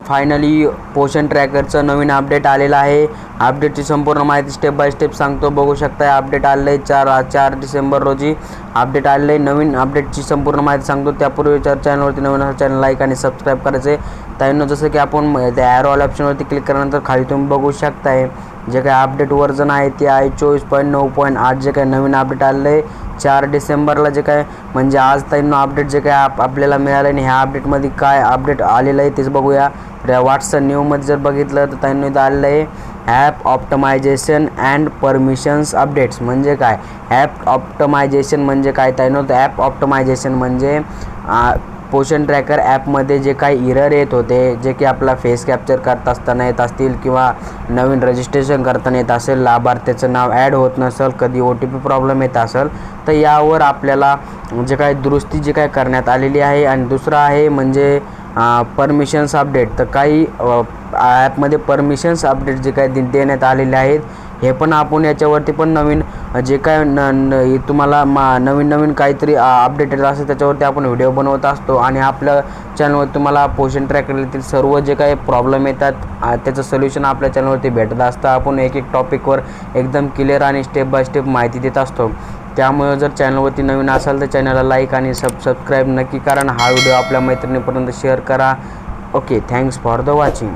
Finally पोषण ट्रॅकरचं नवीन update आलेलं आहे। अपडेटची संपूर्ण माहिती स्टेप बाय स्टेप सांगतो, बघू शकता। अपडेट आलेलं आहे 4 डिसेंबर रोजी अपडेट आलेलं आहे। नवीन अपडेटची संपूर्ण माहिती सांगतो त्यापूर्वी चॅनलवरती नवीन असेल चॅनल लाईक आणि सबस्क्राईब करायचे। त्यानं जसं की आपण त्या ॲरो वाल्या ऑप्शनवरती क्लिक केल्यानंतर खाली तुम्ही बघू शकताय जे काही अपडेट वर्जन आहे ते आहे 24.9.8 जे काही नवीन अपडेट आलेलं आहे 4 डिसेंबरला। जे काय म्हणजे आज त्यांना अपडेट जे काय आपल्याला मिळालं आणि ह्या अपडेटमध्ये काय अपडेट आलेलं आहे तेच बघूया। तर व्हॉट्सअप न्यूमध्ये जर बघितलं तर त्यांनी इथं आलेलं आहे app optimisation and permissions updates. म्हणजे काय ॲप ऑप्टिमायझेशन म्हणजे काय? त्यांनी ॲप ऑप्टिमायझेशन म्हणजे पोषण ट्रॅकर ॲपमध्ये जे काही एरर येत होते, जे की आपला फेस कॅप्चर करत असताना येत असतील किंवा नवीन रजिस्ट्रेशन करताना येत असेल, लाभार्थ्याचं नाव ॲड होत नसेल, कधी OTP प्रॉब्लेम येत असेल, तर यावर आपल्याला जे काही दुरुस्ती जे काय करण्यात आलेली आहे। आणि दुसरं आहे म्हणजे परमिशन्स अपडेट। तर काही ॲपमध्ये परमिशन्स अपडेट जे काय देण्यात आलेले आहेत हे पण आपण याच्यावरती पण नवीन जे काय तुम्हाला नवीन काहीतरी अपडेट येत असेल त्याच्यावरती आपण व्हिडिओ बनवत असतो। आणि आपल्या चॅनलवर तुम्हाला पोषण ट्रॅकरतील सर्व जे काही प्रॉब्लेम येतात त्याचं सोल्युशन आपल्या चॅनलवरती भेटत असतं। आपण एक टॉपिकवर एकदम क्लिअर आणि स्टेप बाय स्टेप माहिती देत असतो। त्यामुळे जर चॅनलवरती नवीन असाल तर चॅनलला लाईक आणि सबस्क्राईब नक्की करा। हा व्हिडिओ आपल्या मैत्रिणीपर्यंत शेअर करा। Okay, thanks for the watching.